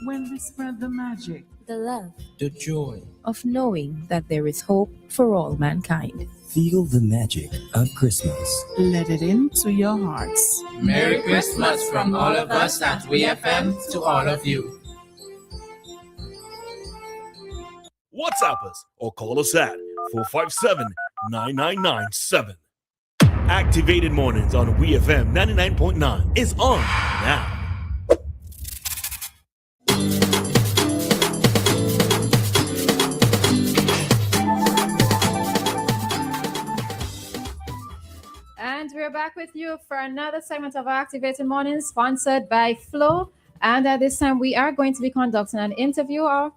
when we spread the magic, the love, the joy of knowing that there is hope for all mankind. Feel the magic of Christmas. Let it into your hearts. Merry Christmas from all of us at WEFM to all of you. WhatsApp us or call us at 457-9997. Activated Mornings on WEFM 99.9 is on now. And we're back with you for another segment of Activated Mornings, sponsored by Flow. And at this time, we are going to be conducting an interview, or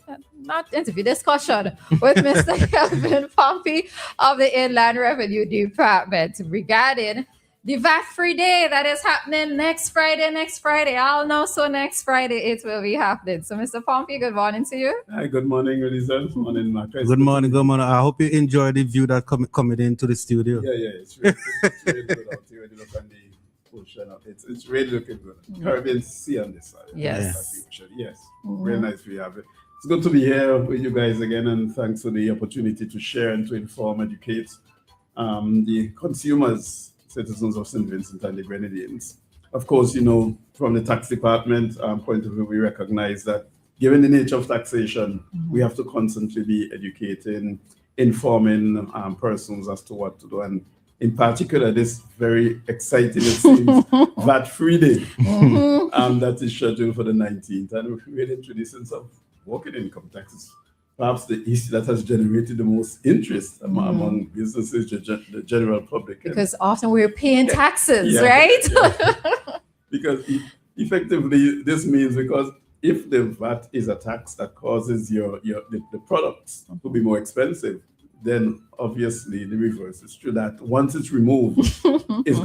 discussion with Mr. Kelvin Pompey of the Inland Revenue Department regarding the VAT-free day that is happening next Friday. I'll know, so next Friday it will be happening. So, Mr. Pompey, good morning to you. Hi, good morning, Roleza. Good morning, Maka. Good morning. I hope you enjoy the view that coming into the studio. Yeah, it's really good out here. Look on the ocean. It's really looking good. Caribbean Sea on this side. Yes. Yes. Very nice we have it. It's good to be here with you guys again, and thanks for the opportunity to share and to inform, educate the consumers, citizens of St. Vincent and the Grenadines. Of course, from the tax department point of view, we recognize that given the nature of taxation, we have to constantly be educating, informing persons as to what to do. And in particular, this very exciting, it seems, VAT-free day that is scheduled for the 19th. And we're introducing some working income taxes. Perhaps the issue that has generated the most interest among businesses, the general public. Because often we're paying taxes, right? Because effectively, this means because if the VAT is a tax that causes the products to be more expensive, then obviously the reverse is true. That once it's removed, it's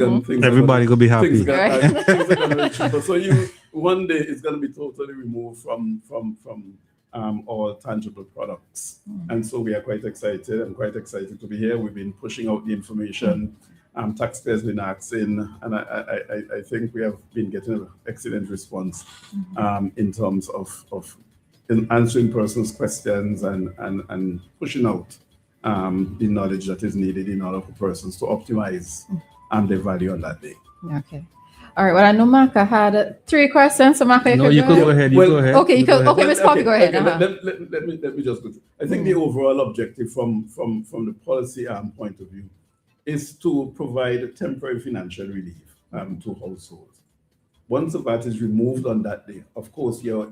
everybody gonna be happy. Things are gonna be cheaper. So one day it's gonna be totally removed from all tangible products. And so we are quite excited. I'm quite excited to be here. We've been pushing out the information. Taxpayers been asking, and I think we have been getting an excellent response in terms of answering persons' questions and pushing out the knowledge that is needed in order for persons to optimize their value on that day. Okay. All right. Well, I know Maka had 3 questions. So Maka, you could go ahead. You go ahead. Okay, okay, Ms. Poppy, go ahead. Let me just go. I think the overall objective from the policy point of view is to provide temporary financial relief to households. Once the VAT is removed on that day, of course, your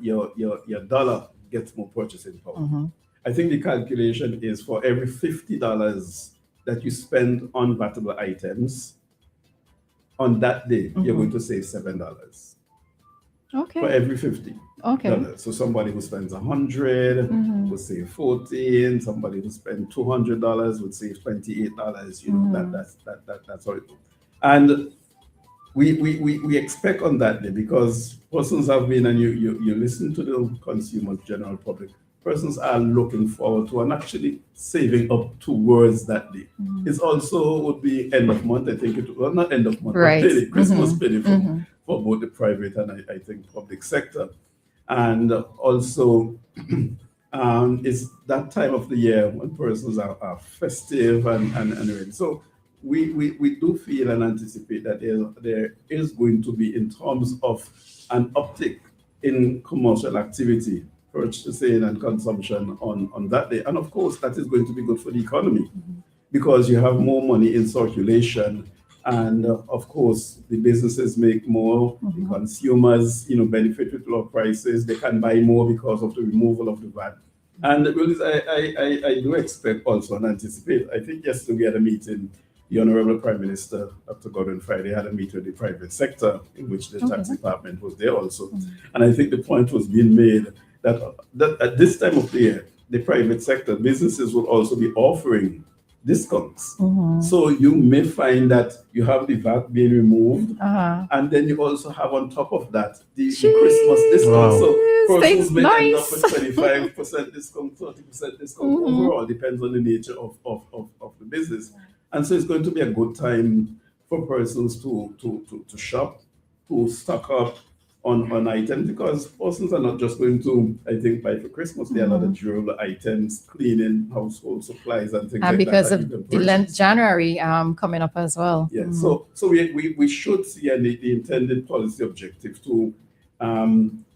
dollar gets more purchasing power. I think the calculation is for every $50 that you spend on vatable items, on that day, you're going to save $7. Okay. For every $50. Okay. So somebody who spends $100 will save $14. Somebody who spends $200 would save $28. That's how it goes. And we expect on that day, because persons have been, and you listen to the consumers, general public, persons are looking forward to and actually saving up towards that day. It's also would be end of month, I think not end of month, right. But payday, Christmas payday for both the private and I think public sector. And also it's that time of the year when persons are festive and ready. So we do feel and anticipate that there is going to be, in terms of an uptick in commercial activity, purchasing and consumption on that day. And of course, that is going to be good for the economy because you have more money in circulation. And of course, the businesses make more, the consumers, benefit with low prices. They can buy more because of the removal of the VAT. And I do expect also and anticipate, I think yesterday we had a meeting, the Honorable Prime Minister, Dr. Gordon Friday, had a meeting with the private sector in which the tax department was there also. And I think the point was being made that at this time of the year, the private sector, businesses will also be offering discounts. So you may find that you have the VAT being removed, and then you also have on top of that the Christmas discount. So persons may end up with 25% discount, 30% discount overall, depends on the nature of the business. And so it's going to be a good time for persons to shop, to stock up, on items, because persons are not just going to, I think, buy for Christmas. There are a lot of durable items, cleaning, household supplies, and things And like because that. of the length January coming up as well. Yeah, so we should see the intended policy objective to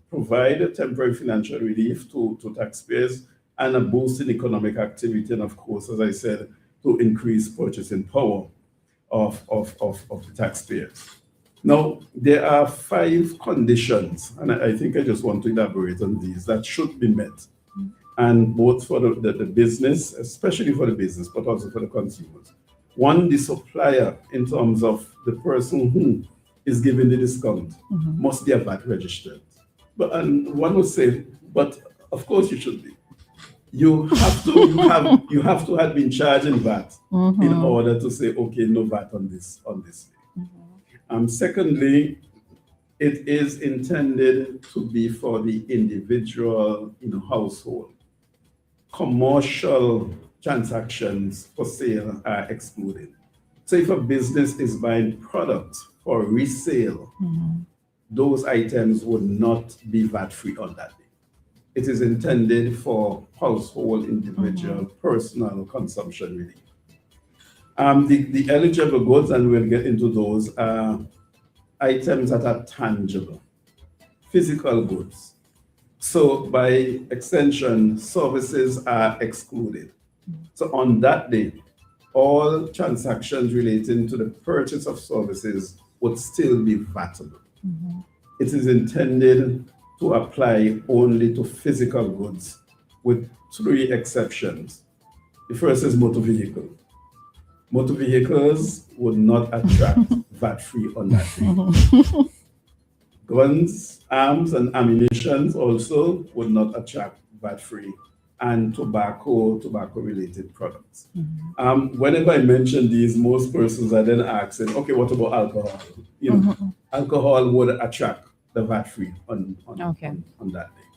provide a temporary financial relief to taxpayers and a boost in economic activity, and of course, as I said, to increase purchasing power of the taxpayers. Now, there are 5 conditions, and I think I just want to elaborate on these, that should be met. And both for the business, especially for the business, but also for the consumers. One, the supplier, in terms of the person who is giving the discount, must be a VAT registered. And one would say, but of course you should be. You have to have been charging VAT in order to say, okay, no VAT on this. Secondly, it is intended to be for the individual household. Commercial transactions for sale are excluded. So if a business is buying products for resale, those items would not be VAT-free on that day. It is intended for household, individual, personal consumption relief. The eligible goods, and we'll get into those, are items that are tangible, physical goods. So by extension, services are excluded. So on that day, all transactions relating to the purchase of services would still be VATable. It is intended to apply only to physical goods with 3 exceptions. The first is motor vehicle. Motor vehicles would not attract VAT-free on that day. Guns, arms, and ammunition also would not attract VAT-free, and tobacco-related products. Whenever I mention these, most persons are then asking, okay, what about alcohol? Alcohol would attract the VAT-free on that day.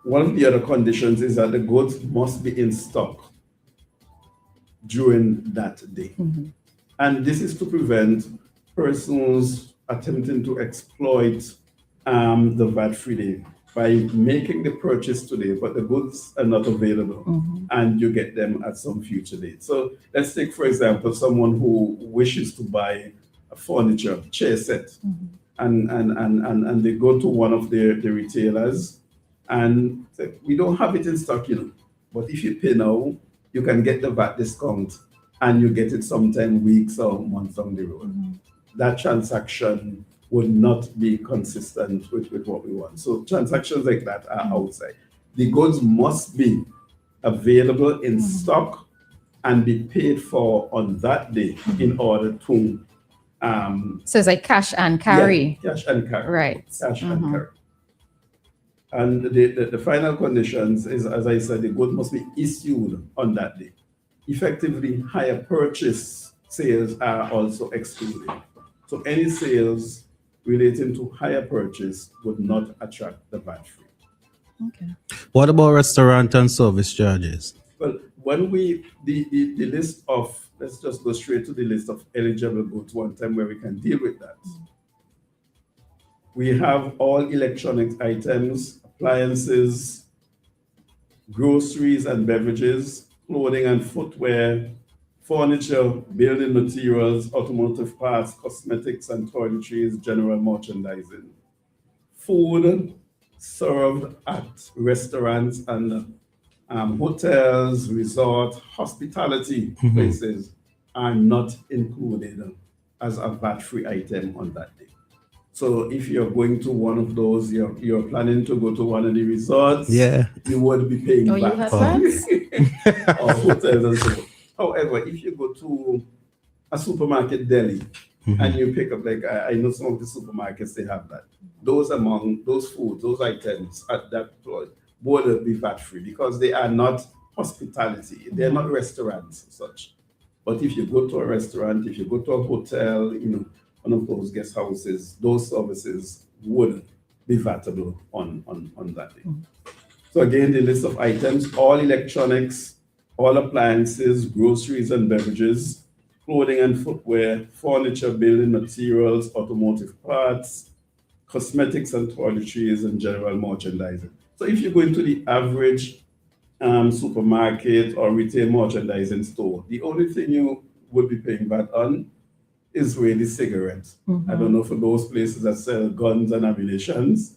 One of the other conditions is that the goods must be in stock during that day. And this is to prevent persons attempting to exploit the VAT-free day by making the purchase today, but the goods are not available, and you get them at some future date. So let's take, for example, someone who wishes to buy a furniture chair set, and they go to one of the retailers and say, we don't have it in stock, but if you pay now, you can get the VAT discount, and you get it sometime weeks or months down the road. That transaction would not be consistent with what we want. So transactions like that are outside. The goods must be available in stock and be paid for on that day in order to... so it's like cash and carry. Yeah, cash and carry. Right. Cash and carry. And the final conditions is, as I said, the goods must be issued on that day. Effectively, hire purchase sales are also excluded. So any sales relating to hire purchase would not attract the VAT-free. Okay. What about restaurant and service charges? Well, when the list of, let's just go straight to the list of eligible goods one time where we can deal with that. We have all electronic items, appliances, groceries and beverages, clothing and footwear, furniture, building materials, automotive parts, cosmetics and toiletries, general merchandising. Food served at restaurants and hotels, resorts, hospitality places are not included as a VAT-free item on that day. So if you're going to one of those, you're planning to go to one of the resorts, you would be paying VAT. Or hotels and so on. However, if you go to a supermarket deli and you pick up, like I know some of the supermarkets, they have that. Those foods, those items at that point would be VAT-free because they are not hospitality. They're not restaurants and such. But if you go to a restaurant, if you go to a hotel, one of those guest houses, those services would be VATable on that day. So again, the list of items, all electronics, all appliances, groceries and beverages, clothing and footwear, furniture, building materials, automotive parts, cosmetics and toiletries, and general merchandising. So if you go into the average supermarket or retail merchandising store, the only thing you would be paying VAT on is really cigarettes. I don't know, for those places that sell guns and ammunitions,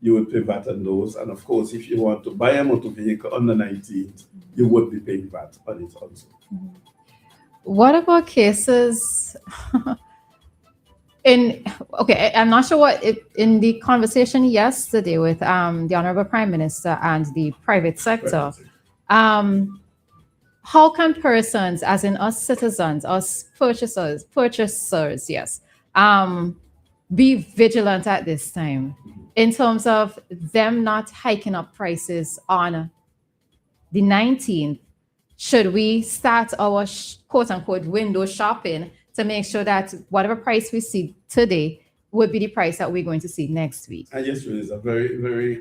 you would pay VAT on those. And of course, if you want to buy a motor vehicle on the 19th, you would be paying VAT on it also. What about cases I'm not sure in the conversation yesterday with the Honorable Prime Minister and the private sector, how can persons, as in us citizens, us purchasers, yes, be vigilant at this time in terms of them not hiking up prices on the 19th? Should we start our quote unquote window shopping to make sure that whatever price we see today would be the price that we're going to see next week? And yes, it is a very, very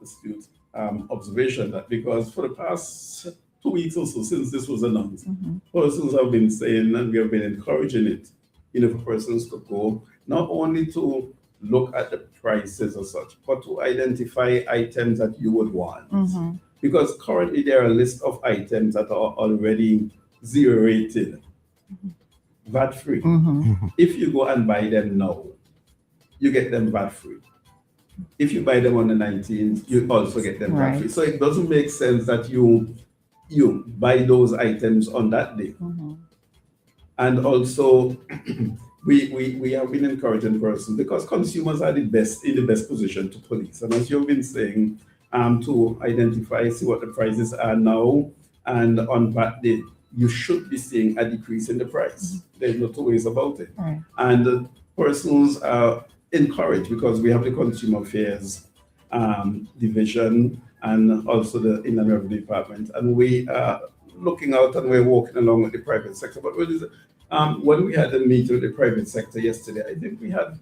astute observation, that because for the past 2 weeks or so since this was announced, persons have been saying, and we have been encouraging it, for persons to go, not only to look at the prices or such, but to identify items that you would want. Because currently there are a list of items that are already zero rated, VAT free. If you go and buy them now, you get them VAT free. If you buy them on the 19th, you also get them VAT free. So it doesn't make sense that you buy those items on that day. And also, we have been encouraging persons, because consumers are in the best position to police. And as you've been saying, to identify, see what the prices are now, and on that day, you should be seeing a decrease in the price. There's no two ways about it. And persons are encouraged, because we have the Consumer Affairs Division and also the Inland Revenue Department, and we are looking out and we're walking along with the private sector. But when we had a meeting with the private sector yesterday, I think we had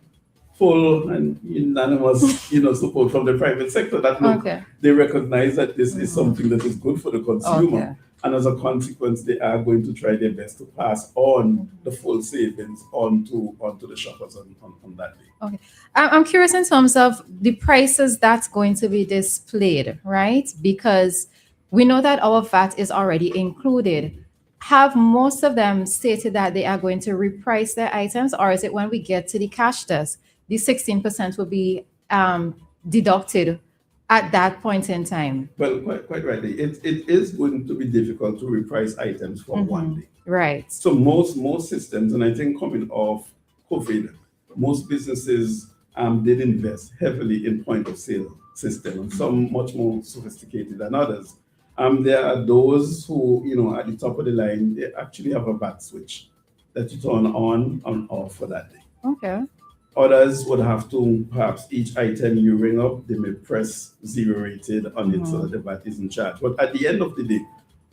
full and unanimous support from the private sector that they recognize that this is something that is good for the consumer. And as a consequence, they are going to try their best to pass on the full savings onto the shoppers on that day. I'm curious in terms of the prices that's going to be displayed, right? Because we know that our VAT is already included. Have most of them stated that they are going to reprice their items, or is it when we get to the cash desk, the 16% will be deducted at that point in time? Well, quite rightly, it is going to be difficult to reprice items for one day. Right. So most systems, and I think coming off COVID, most businesses did invest heavily in point of sale system, and some much more sophisticated than others. There are those who, at the top of the line, they actually have a VAT switch that you turn on and off for that day. Others would have to, perhaps each item you ring up, they may press zero rated on it so that the VAT isn't charged. But at the end of the day,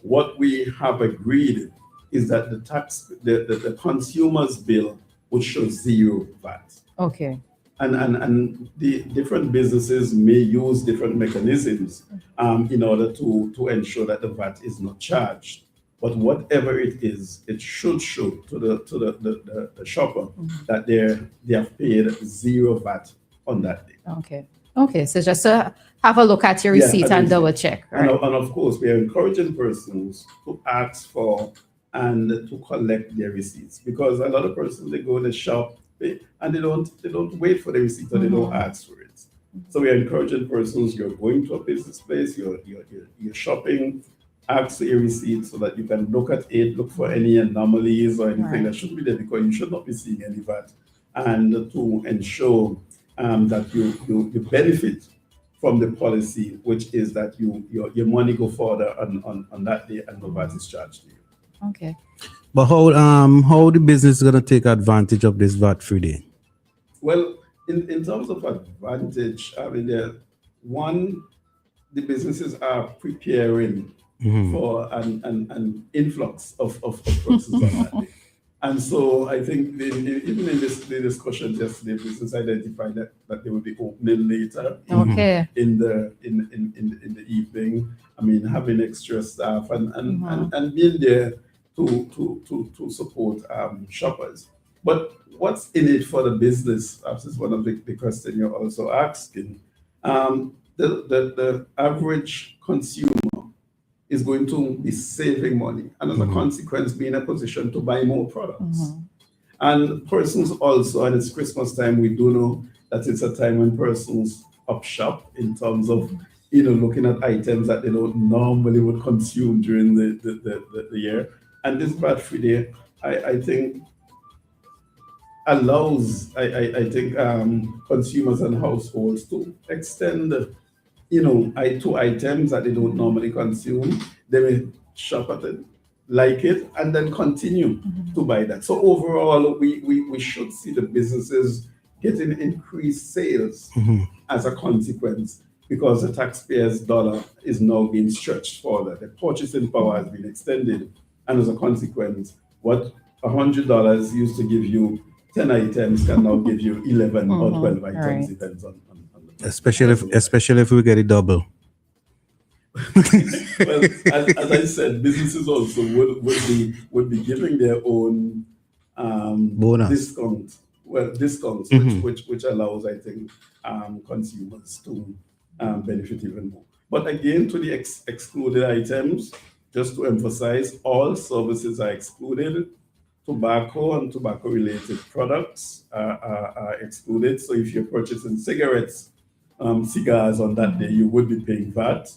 what we have agreed is that the consumer's bill would show zero VAT. And the different businesses may use different mechanisms in order to ensure that the VAT is not charged. But whatever it is, it should show to the shopper that they have paid zero VAT on that day. Okay. So just have a look at your receipt and double check. And of course, we are encouraging persons to ask for and to collect their receipts, because a lot of persons, they go in the shop and they don't wait for the receipt, or they don't ask for it. So we are encouraging persons, you're going to a business place, you're shopping, ask for your receipt so that you can look at it, look for any anomalies or anything that shouldn't be there, because you should not be seeing any VAT, and to ensure that you benefit from the policy, which is that your money go further on that day and no VAT is charged to you. But how the business is gonna take advantage of this VAT-free day? Well, in terms of advantage, I mean, the businesses are preparing for an influx of persons on that day. And so I think even in the discussion yesterday, business identified that they will be opening later in the evening. I mean, having extra staff and being there to support shoppers. But what's in it for the business? Perhaps is one of the questions you're also asking. The average consumer is going to be saving money, and as a consequence, be in a position to buy more products. And persons also, and it's Christmas time, we do know that it's a time when persons up shop in terms of looking at items that they don't normally would consume during the year. And this VAT-free day, I think allows consumers and households to extend to items that they don't normally consume. They may shop at it, like it, and then continue to buy that. So overall, we should see the businesses getting increased sales as a consequence, because the taxpayers' dollar is now being stretched further. The purchasing power has been extended, and as a consequence, what $100 used to give you 10 items can now give you 11 or 12 items, Right. depends on Especially if we get it double. well, as I said, businesses also would be giving their own Bonus. discounts, Mhm. which allows, I think, consumers to benefit even more. But again, to the excluded items, just to emphasize, all services are excluded. Tobacco and tobacco-related products are excluded. So if you're purchasing cigarettes, cigars on that day, you would be paying VAT.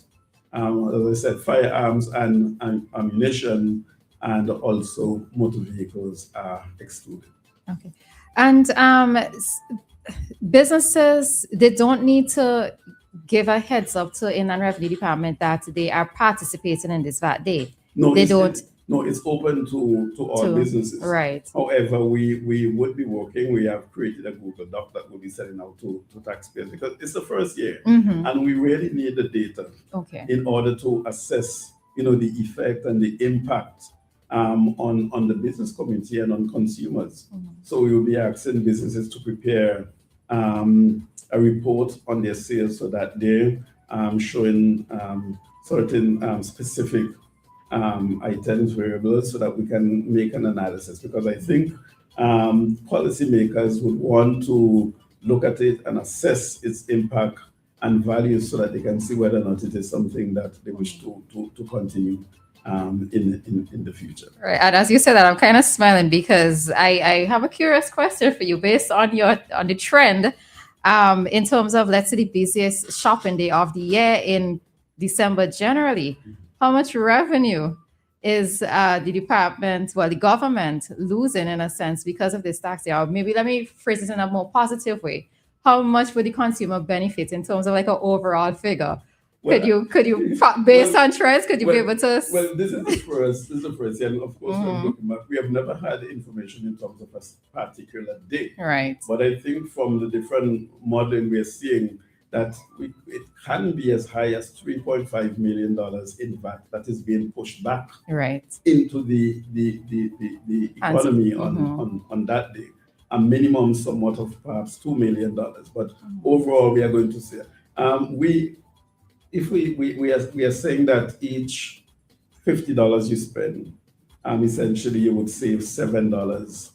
As I said, firearms and ammunition and also motor vehicles are excluded. Okay. And businesses, they don't need to give a heads up to Inland Revenue Department that they are participating in this VAT day. No, They it's, don't. No, it's open to all To- businesses. Right. However, we would be working. We have created a Google Doc that will be sending out to taxpayers, because it's the first year, and we really need the data Okay. in order to assess, the effect and the impact on the business community and on consumers. So we will be asking businesses to prepare a report on their sales so that they're showing certain specific items, variables, so that we can make an analysis. Because I think policymakers would want to look at it and assess its impact and value, so that they can see whether or not it is something that they wish to continue in the future. Right. And as you said that, I'm kind of smiling because I have a curious question for you based on the trend in terms of, let's say, the busiest shopping day of the year in December generally. How much revenue is the government losing, in a sense, because of this tax year? Or maybe let me phrase it in a more positive way. How much would the consumer benefit in terms of like an overall figure? Could you, based on trends, could you be able to? Well, this is the first year, and of course, when looking back, we have never had information in terms of a particular day. Right. But I think from the different modeling we are seeing, that it can be as high as $3.5 million in VAT that is being pushed back Right. into the economy on that day. A minimum somewhat of perhaps $2 million. But overall, we are going to see we are saying that each $50 you spend, essentially you would save $7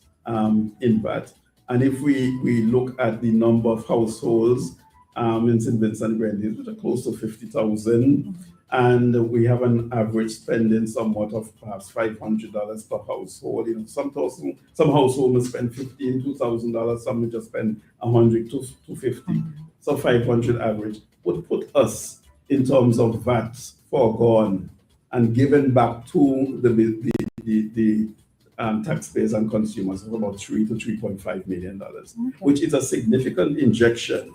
in VAT. And if we look at the number of households in St. Vincent Grenadines, which are close to 50,000, and we have an average spending somewhat of perhaps $500 per household. Some households will spend $15,000, $2,000, some will just spend $100 to $250. So 500 average would put us in terms of VAT foregone and given back to the taxpayers and consumers of about $3 to $3.5 million, which is a significant injection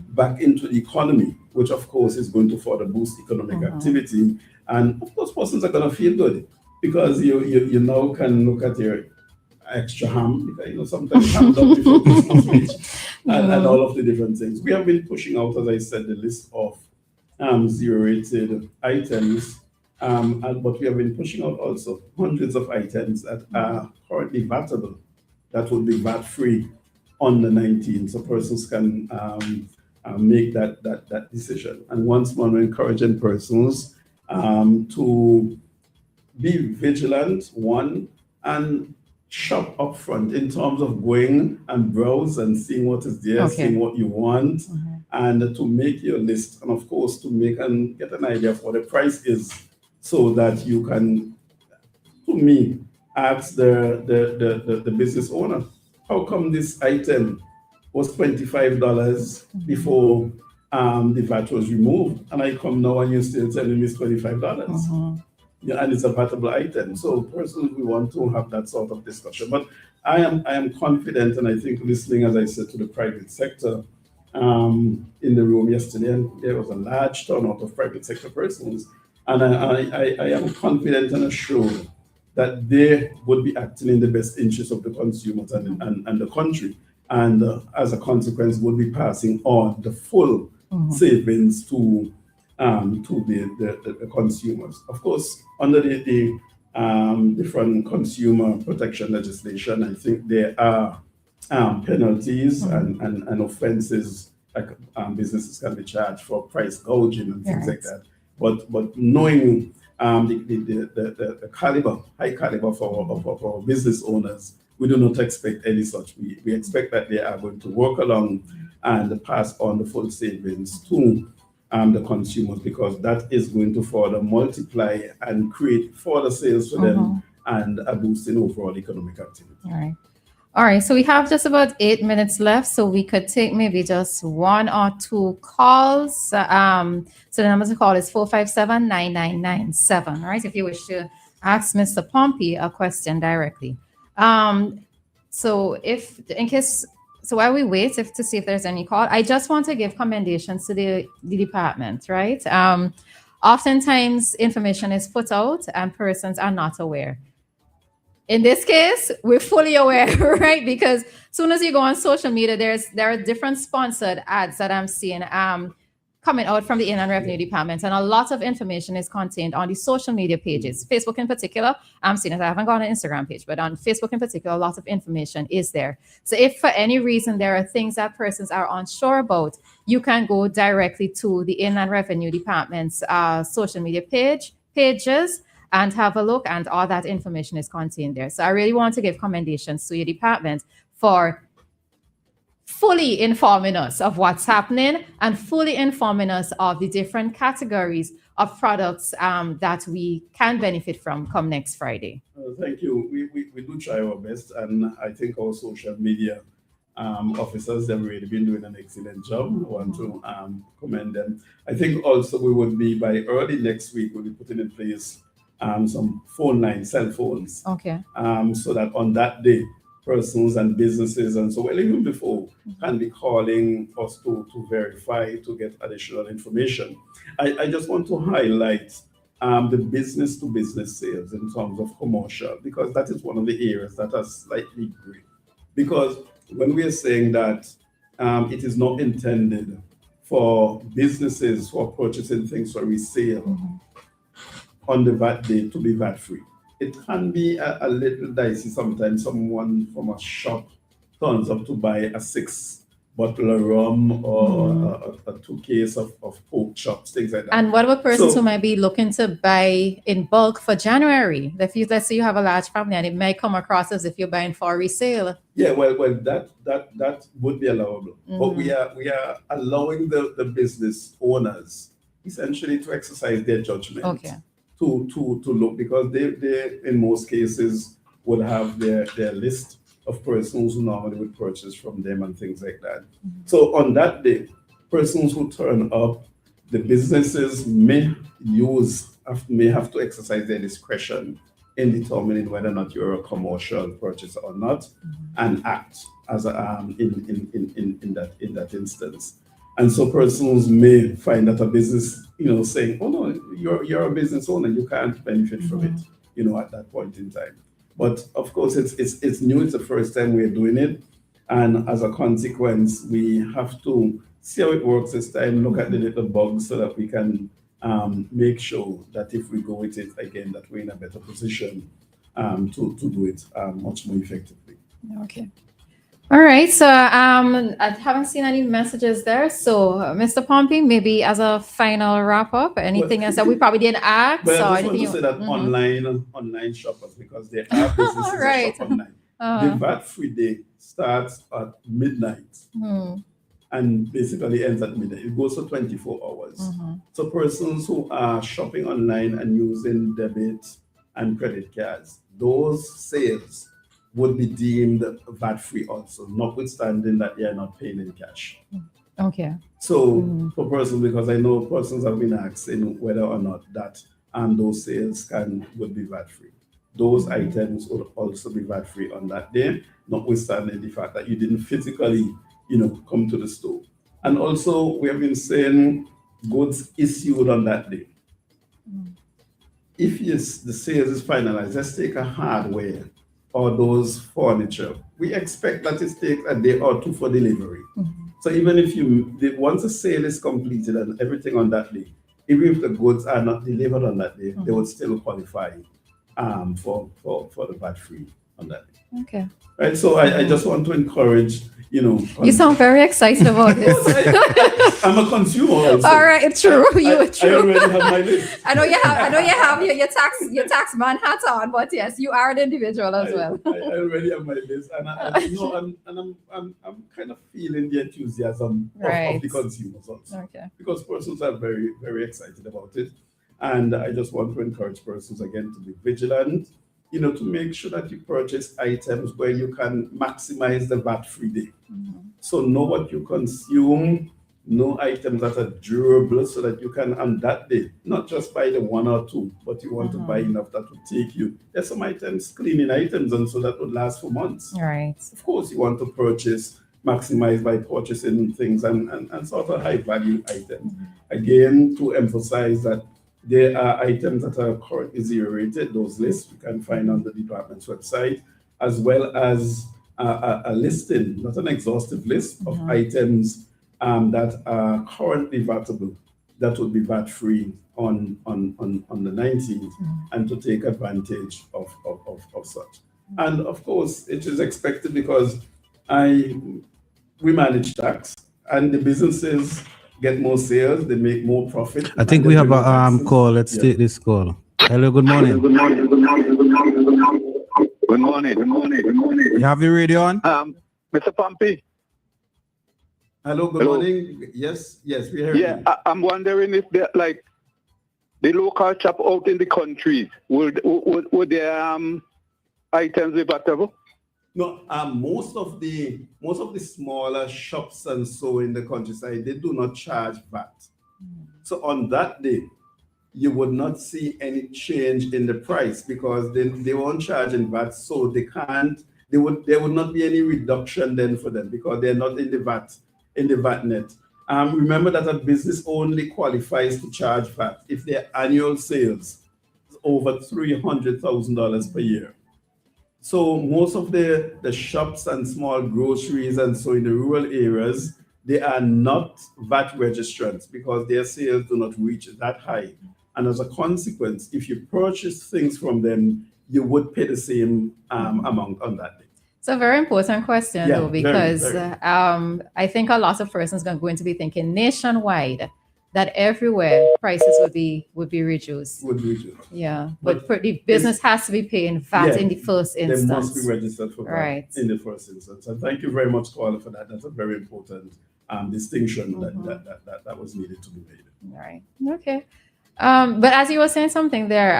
back into the economy, which of course is going to further boost economic activity. And of course, persons are going to feel good, because you now can look at your extra ham, because sometimes ham down before Christmas reach, and all of the different things. We have been pushing out, as I said, the list of zero-rated items. But we have been pushing out also hundreds of items that are currently VATable, that would be VAT-free on the 19th, so persons can make that decision. And once more, we're encouraging persons to be vigilant, one, and shop upfront in terms of going and browse and seeing what is there, Okay. seeing what you want, and to make your list, and of course to make and get an idea of what the price is, so that you can, to me, ask the business owner, how come this item was $25 before the VAT was removed, and I come now and you're still telling me it's $25? Yeah, and it's a vatable item. So personally, we want to have that sort of discussion. But I am confident, and I think listening, as I said, to the private sector in the room yesterday, and there was a large turnout of private sector persons, and I am confident and assured that they would be acting in the best interest of the consumers and the country, and as a consequence, would be passing on the full savings to the consumers. Of course, under the different consumer protection legislation, I think there are penalties and offenses, like businesses can be charged for price gouging and things like that. But knowing the caliber, high caliber of our business owners, we do not expect any such. We expect that they are going to work along and pass on the full savings to the consumers, because that is going to further multiply and create further sales for them and a boost in overall economic activity. All right, so we have just about 8 minutes left, so we could take maybe just one or two calls. So the number to call is 457-9997, right? If you wish to ask Mr. Pompey a question directly. So while we wait to see if there's any call, I just want to give commendations to the department, right? Oftentimes information is put out and persons are not aware. In this case, we're fully aware, right? Because as soon as you go on social media, there are different sponsored ads that I'm seeing coming out from the Inland Revenue Department, and a lot of information is contained on the social media pages. Facebook in particular, I'm seeing it. I haven't gone on an Instagram page, but on Facebook in particular, a lot of information is there. So if for any reason there are things that persons are unsure about, you can go directly to the Inland Revenue Department's social media pages and have a look, and all that information is contained there. So I really want to give commendations to your department for fully informing us of what's happening and fully informing us of the different categories of products that we can benefit from come next Friday. Thank you. We do try our best, and I think our social media officers have really been doing an excellent job. I want to commend them. I think also we would be, by early next week, we'll be putting in place some phone lines, cell phones. Okay. So that on that day, persons and businesses, and so even before, can be calling us to verify, to get additional information. I just want to highlight the business to business sales in terms of commercial, because that is one of the areas that are slightly gray. Because when we are saying that it is not intended for businesses who are purchasing things for resale on the VAT day to be VAT free, it can be a little dicey sometimes. Someone from a shop turns up to buy a 6-bottle of rum or a 2 case of pork chops, things like that. And what about persons who might be looking to buy in bulk for January? Let's say you have a large family and it may come across as if you're buying for resale. Yeah, well, that would be allowable. But we are allowing the business owners essentially to exercise their judgment. Okay. To look, because they in most cases would have their list of persons who normally would purchase from them and things like that. So on that day, persons who turn up, the businesses may have to exercise their discretion in determining whether or not you're a commercial purchaser or not, and act as in that instance. And so persons may find that a business, saying, "Oh no, you're a business owner, you can't benefit from it," at that point in time. But of course, it's new. It's the first time we're doing it, and as a consequence, we have to see how it works this time. Look at the little bugs so that we can make sure that if we go with it again, that we're in a better position to do it much more effectively. Okay. All right. So I haven't seen any messages there. So Mr. Pompey, maybe as a final wrap up, anything else that we probably didn't ask? But I or just want anything to say that online shoppers, because there are businesses Right. that shop online. The VAT-free day starts at midnight and basically ends at midnight. It goes for 24 hours. So persons who are shopping online and using debit and credit cards, those sales would be deemed VAT-free also, notwithstanding that they are not paying in cash. Okay. So for persons, because I know persons have been asking whether or not that those sales would be VAT-free. Those items would also be VAT-free on that day, notwithstanding the fact that you didn't physically, come to the store. And also, we have been saying goods issued on that day. If the sales is finalized, let's take a hardware or those furniture. We expect that it takes a day or two for delivery. So even if once the sale is completed and everything on that day, even if the goods are not delivered on that day, they would still qualify for the VAT-free on that day. Okay. Right. So I just want to encourage, You sound very excited about this. I'm a consumer also. All right, it's true. I True. already have my list. I know you have your tax man hat on, but yes, you are an individual as well. I already have my list, and I'm kind of feeling the enthusiasm of the consumers also. Okay. Because persons are very, very excited about it. And I just want to encourage persons again to be vigilant, to make sure that you purchase items where you can maximize the VAT-free day. So know what you consume, know items that are durable so that you can, on that day, not just buy the one or two, but you want to buy enough that will take you. There's some items, cleaning items, and so that would last for months. Right. Of course, you want to maximize by purchasing things and sort of high value items. Again, to emphasize that there are items that are currently zero rated. Those lists you can find on the department's website, as well as a listing, not an exhaustive list of items that are currently VATable, that would be VAT-free on the 19th, and to take advantage of such. And of course, it is expected because we manage tax, and the businesses get more sales, they make more profit. I think we have a call. Let's take this call. Hello, good morning. Good morning. You have your radio on? Mr. Pompey. Hello, good morning. Yes, we hear you. I'm wondering if the local shop out in the country would their items be VATable? No, most of the smaller shops and so in the countryside, they do not charge VAT. So on that day, you would not see any change in the price because they won't charge in VAT, so there would not be any reduction then for them because they're not in the VAT net. Remember that a business only qualifies to charge VAT if their annual sales is over $300,000 per year. So most of the shops and small groceries and so in the rural areas, they are not VAT registrants because their sales do not reach that high. And as a consequence, if you purchase things from them, you would pay the same amount on that day. It's a very important question, though, because very. I think a lot of persons are going to be thinking nationwide that everywhere prices would be reduced. Yeah, but the business has to be paying VAT in the first instance. They must be registered for VAT in the first instance. And thank you very much, Carla, for that. That's a very important distinction that was needed to be made. All right. Okay. But as you were saying something there,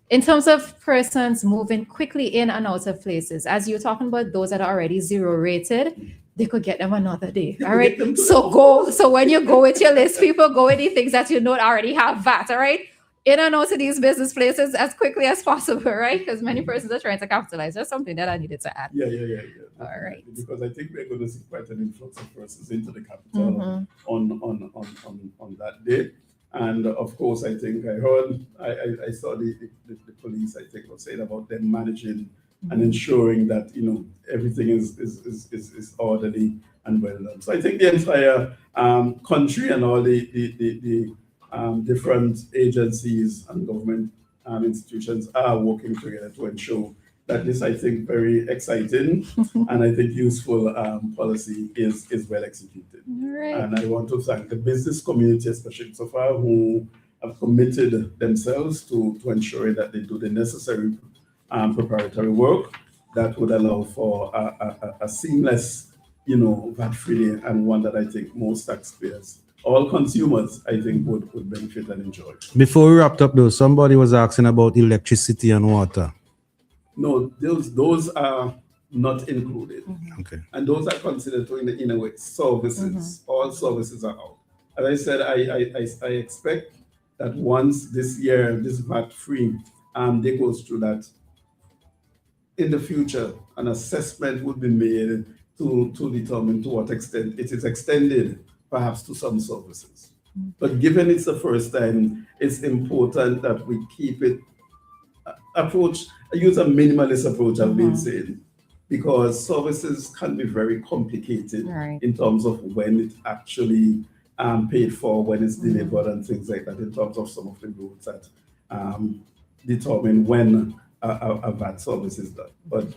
in terms of persons moving quickly in and out of places, as you're talking about those that are already zero rated, they could get them another day. All right. So when you go with your list, people go with the things that you know already have VAT. All right. In and out of these business places as quickly as possible, right? Because many persons are trying to capitalize. That's something that I needed to add. Yeah. All right. Because I think we're going to see quite an influx of persons into the capital on that day. And of course, I think I saw the police, I think, was saying about them managing and ensuring that everything is orderly and well done. So I think the entire country and all the different agencies and government institutions are working together to ensure that this, I think, very exciting and I think useful policy is well executed. All right. And I want to thank the business community, especially so far, who have committed themselves to ensuring that they do the necessary preparatory work that would allow for a seamless, VAT-free and one that I think most taxpayers, all consumers, I think would benefit and enjoy. Before we wrapped up though, somebody was asking about electricity and water. No, those are not included. Okay. And those are considered in a way services. All services are out. As I said, I expect that once this year, this VAT-free, they goes through that, in the future, an assessment would be made to determine to what extent it is extended, perhaps to some services. But given it's the first time, it's important that we keep it use a minimalist approach, I've been saying, because services can be very complicated in terms of when it actually paid for, when it's delivered and things like that, in terms of some of the rules that determine when a VAT service is done. But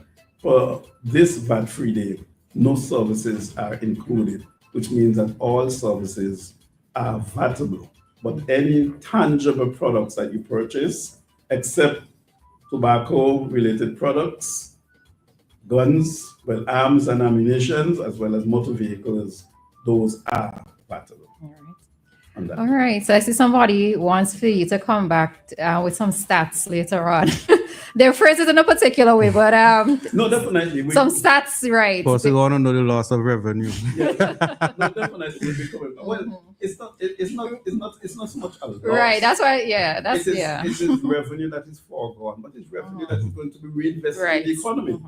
for this VAT-free day, no services are included, which means that all services are VATable. But any tangible products that you purchase, except tobacco-related products, guns, arms and ammunition, as well as motor vehicles, those are VATable. All right. So I see somebody wants for you to come back with some stats later on. They're phrased it in a particular way, but no, definitely. Some stats, right? Because we want to know the loss of revenue. No, definitely. We'll be coming. Well, it's not so much a loss. Right. That's why. It is revenue that is foregone, but it's revenue that is going to be reinvested in the economy.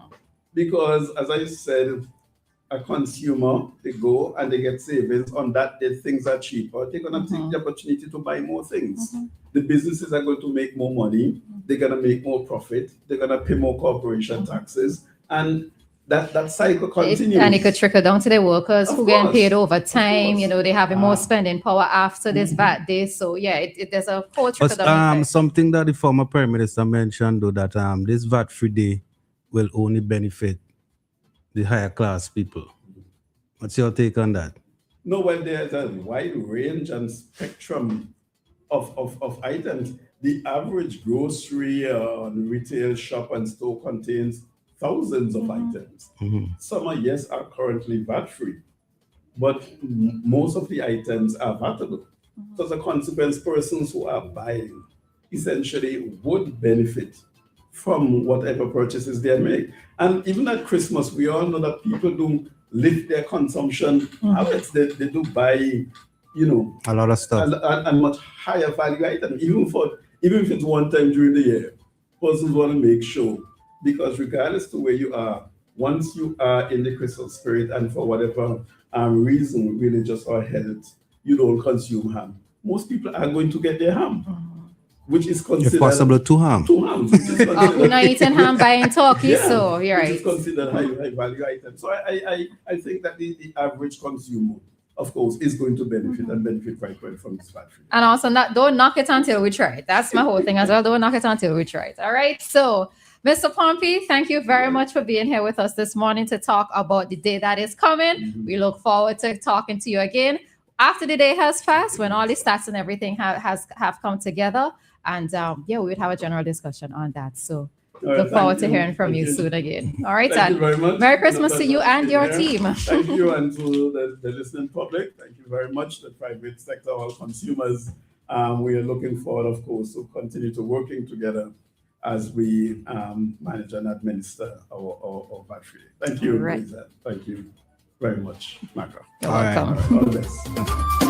Because, as I said, a consumer, they go and they get savings on that day, things are cheaper. They're going to take the opportunity to buy more things. The businesses are going to make more money. They're going to make more profit. They're going to pay more corporation taxes. And that cycle continues. And it could trickle down to the workers who get paid overtime. They have more spending power after this VAT day. So, there's a whole trickle down effect. Something that the former Prime Minister mentioned, though, that this VAT-free day will only benefit the higher class people. What's your take on that? No, well, there's a wide range and spectrum of items. The average grocery retail shop and store contains thousands of items. Some are currently VAT-free, but most of the items are VATable. So as a consequence, persons who are buying essentially would benefit from whatever purchases they make. And even at Christmas, we all know that people do lift their consumption habits. They do buy, a lot of stuff. And much higher value items, even if it's one time during the year. Persons want to make sure, because regardless to where you are, once you are in the Christmas spirit and for whatever reason, religious or health, you don't consume ham. Most people are going to get their ham. Which is considered if possible, two hams. We're not eating ham, buying turkey, so you're right. It's considered high value item. So I think that the average consumer, of course, is going to benefit and benefit quite well from this factory. And also, don't knock it until we try it. That's my whole thing as well. Don't knock it until we try it. All right. So, Mr. Pompey, thank you very much for being here with us this morning to talk about the day that is coming. We look forward to talking to you again after the day has passed, when all the stats and everything have come together. And we would have a general discussion on that. So look forward to hearing from you soon again. All right, thank you very much. Merry Christmas to you and your team. Thank you, and to the listening public. Thank you very much. The private sector, all consumers. We are looking forward, of course, to continue to working together as we manage and administer our battery. Thank you, Roleza. Thank you very much, Maka. You're welcome. All the best.